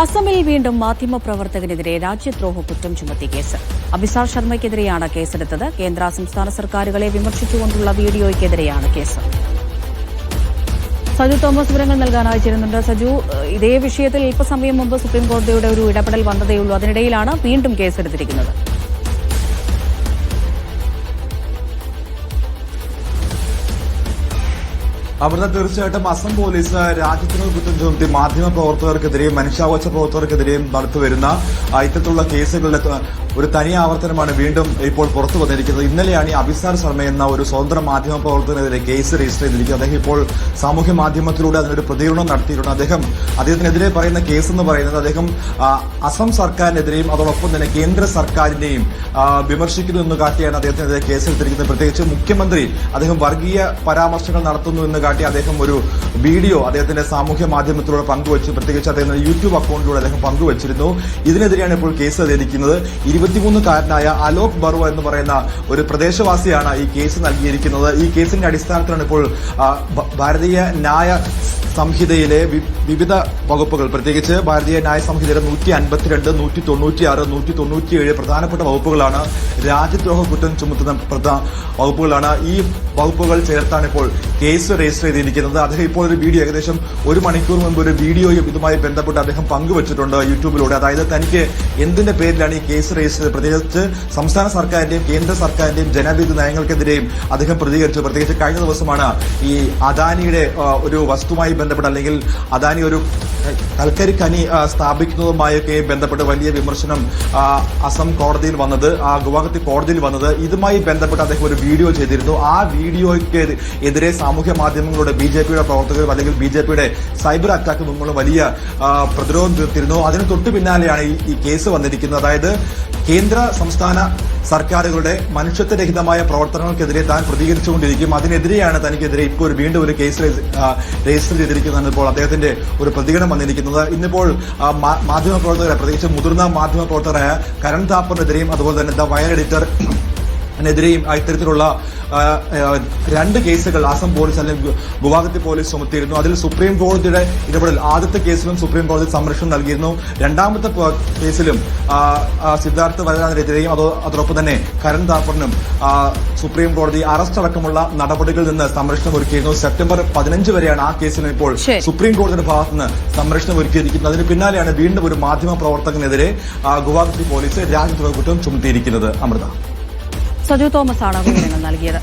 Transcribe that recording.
അസമിൽ വീണ്ടും മാധ്യമപ്രവർത്തകനെതിരെ രാജ്യദ്രോഹ കുറ്റം ചുമത്തി കേസ്. അബിസാർ ശർമ്മയ്ക്കെതിരെയാണ് കേസെടുത്തത്. കേന്ദ്ര സംസ്ഥാന സർക്കാരുകളെ വിമർശിച്ചുകൊണ്ടുള്ള വീഡിയോയ്ക്കെതിരെയാണ് കേസ്. സജു തോമസ് വിവരങ്ങൾ നൽകാനായി ചേരുന്നുണ്ട്. സജു, ഇതേ വിഷയത്തിൽ അല്പസമയം മുമ്പ് സുപ്രീംകോടതിയുടെ ഒരു ഇടപെടൽ വന്നതേയുള്ളൂ. അതിനിടയിലാണ് വീണ്ടും കേസെടുത്തിരിക്കുന്നത്. അവിടെ തീർച്ചയായിട്ടും അസം പോലീസ് രാജ്യദ്രോഹ കുറ്റം ചുമത്തി മാധ്യമ പ്രവർത്തകർക്കെതിരെയും മനുഷ്യാവകാശ പ്രവർത്തകർക്കെതിരെയും നടത്തിവരുന്ന ഇത്തരത്തിലുള്ള കേസുകളുടെ ഒരു തനി ആവർത്തനമാണ് വീണ്ടും ഇപ്പോൾ പുറത്തു വന്നിരിക്കുന്നത്. ഇന്നലെയാണ് ഈ അബിസാർ ശർമ്മ എന്ന ഒരു സ്വതന്ത്ര മാധ്യമ പ്രവർത്തകനെതിരെ കേസ് രജിസ്റ്റർ ചെയ്തിരിക്കുന്നത്. അദ്ദേഹം ഇപ്പോൾ സാമൂഹ്യ മാധ്യമത്തിലൂടെ അതിനൊരു പ്രതികരണം നടത്തിയിട്ടുണ്ട്. അദ്ദേഹത്തിനെതിരെ പറയുന്ന കേസ് എന്ന് പറയുന്നത് അദ്ദേഹം അസം സർക്കാരിനെതിരെയും അതോടൊപ്പം തന്നെ കേന്ദ്ര സർക്കാരിനെയും വിമർശിക്കുന്നു എന്ന് കാട്ടിയാണ് അദ്ദേഹത്തിനെതിരെ കേസെടുത്തിരിക്കുന്നത്. പ്രത്യേകിച്ച് മുഖ്യമന്ത്രി അദ്ദേഹം വർഗീയ പരാമർശങ്ങൾ നടത്തുന്നു എന്ന് കാട്ടി അദ്ദേഹം ഒരു വീഡിയോ അദ്ദേഹത്തിന്റെ സാമൂഹ്യ മാധ്യമത്തിലൂടെ പങ്കുവച്ചു. പ്രത്യേകിച്ച് അദ്ദേഹത്തിന്റെ യൂട്യൂബ് അക്കൌണ്ടിലൂടെ അദ്ദേഹം പങ്കുവച്ചിരുന്നു. ഇതിനെതിരെയാണ് ഇപ്പോൾ കേസ് നൽകിയിരിക്കുന്നത്. 23-കാരനായ അലോക് ബറുവ എന്ന് പറയുന്ന ഒരു പ്രദേശവാസിയാണ് ഈ കേസ് നൽകിയിരിക്കുന്നത്. ഈ കേസിന്റെ അടിസ്ഥാനത്തിലാണ് ഇപ്പോൾ ഭാരതീയ ന്യായ സംഹിതയിലെ വിവിധ വകുപ്പുകൾ, പ്രത്യേകിച്ച് ഭാരതീയ ന്യായ സംഹിതയിലെ 152, 196, 197 പ്രധാനപ്പെട്ട വകുപ്പുകളാണ് രാജ്യദ്രോഹ കുറ്റം ചുമത്തുന്ന വകുപ്പുകളാണ്. ഈ വകുപ്പുകൾ ചേർത്താണ് ഇപ്പോൾ കേസ് രജിസ്റ്റർ ചെയ്തിരിക്കുന്നത്. അദ്ദേഹം ഇപ്പോൾ ഒരു വീഡിയോ ഏകദേശം 1 മണിക്കൂർ മുമ്പ് ഒരു വീഡിയോയും ഇതുമായി ബന്ധപ്പെട്ട് അദ്ദേഹം പങ്കുവച്ചിട്ടുണ്ട് യൂട്യൂബിലൂടെ. അതായത് തനിക്ക് എന്തിന്റെ പേരിലാണ് ഈ കേസ് രജിസ്റ്റർ ചെയ്തത്, പ്രത്യേകിച്ച് സംസ്ഥാന സർക്കാരിന്റെയും കേന്ദ്ര സർക്കാരിന്റെയും ജനവിരുദ്ധ നയങ്ങൾക്കെതിരെയും അദ്ദേഹം പ്രതികരിച്ചു. പ്രത്യേകിച്ച് കഴിഞ്ഞ ദിവസമാണ് ഈ അദാനിയുടെ ഒരു വസ്തുമായി ബന്ധപ്പെട്ട് അല്ലെങ്കിൽ അദാനി ഒരു കൽക്കരി ഖനി സ്ഥാപിക്കുന്നതുമായൊക്കെ ബന്ധപ്പെട്ട് വലിയ വിമർശനം അസം കോടതിയിൽ വന്നത്, ഗുവാഹത്തി കോടതിയിൽ വന്നത്. ഇതുമായി ബന്ധപ്പെട്ട് അദ്ദേഹം ഒരു വീഡിയോ ചെയ്തിരുന്നു. ആ വീഡിയോയ്ക്ക് എതിരെ സാമൂഹ്യ മാധ്യമങ്ങളുടെ ബിജെപിയുടെ പ്രവർത്തകരും അല്ലെങ്കിൽ ബിജെപിയുടെ സൈബർ അറ്റാക്ക് മുമ്പുള്ള വലിയ പ്രതിരോധം തീർത്തിരുന്നു. അതിന് തൊട്ടു പിന്നാലെയാണ് ഈ കേസ് വന്നിരിക്കുന്നത്. അതായത് കേന്ദ്ര സംസ്ഥാന സർക്കാരുകളുടെ മനുഷ്യത്വരഹിതമായ പ്രവർത്തനങ്ങൾക്കെതിരെ താൻ പ്രതികരിച്ചുകൊണ്ടിരിക്കും. അതിനെതിരെയാണ് തനിക്കെതിരെ ഇപ്പോൾ വീണ്ടും ഒരു കേസ് രജിസ്റ്റർ ചെയ്തിരിക്കുന്നത്. ഇപ്പോൾ അദ്ദേഹത്തിന്റെ ഒരു പ്രതികരണം വന്നിരിക്കുന്നത്. ഇന്നിപ്പോൾ മാധ്യമപ്രവർത്തകരെ, പ്രത്യേകിച്ച് മുതിർന്ന മാധ്യമപ്രവർത്തകരായ കരൺ താപ്പറിനെതിരെയും അതുപോലെ തന്നെ ദ വയർ എഡിറ്റർ െതിരെയും ഇത്തരത്തിലുള്ള 2 കേസുകൾ അസം പോലീസ് അല്ലെങ്കിൽ ഗുവാഹത്തി പോലീസ് ചുമത്തിയിരുന്നു. അതിൽ സുപ്രീം കോടതിയുടെ ഇടപെടൽ, ആദ്യത്തെ കേസിലും സുപ്രീം കോടതി സംരക്ഷണം നൽകിയിരുന്നു. രണ്ടാമത്തെ കേസിലും സിദ്ധാർത്ഥ വരദാനെതിരെയും അതോടൊപ്പം തന്നെ കരൺ താപ്പറിനും സുപ്രീം കോടതി അറസ്റ്റ് അടക്കമുള്ള നടപടികളിൽ നിന്ന് സംരക്ഷണം ഒരുക്കിയിരുന്നു. സെപ്റ്റംബർ 15 വരെയാണ് ആ കേസിന് ഇപ്പോൾ സുപ്രീം കോടതിയുടെ ഭാഗത്തുനിന്ന് സംരക്ഷണം ഒരുക്കിയിരിക്കുന്നത്. അതിന് പിന്നാലെയാണ് വീണ്ടും ഒരു മാധ്യമ പ്രവർത്തകനെതിരെ ഗുവാഹത്തി പോലീസ് രാജ്യദ്രോഹ കുറ്റം ചുമത്തിയിരിക്കുന്നത്. അമൃത. സജു തോമസ് ആണ് വിവരങ്ങൾ നൽകിയത്.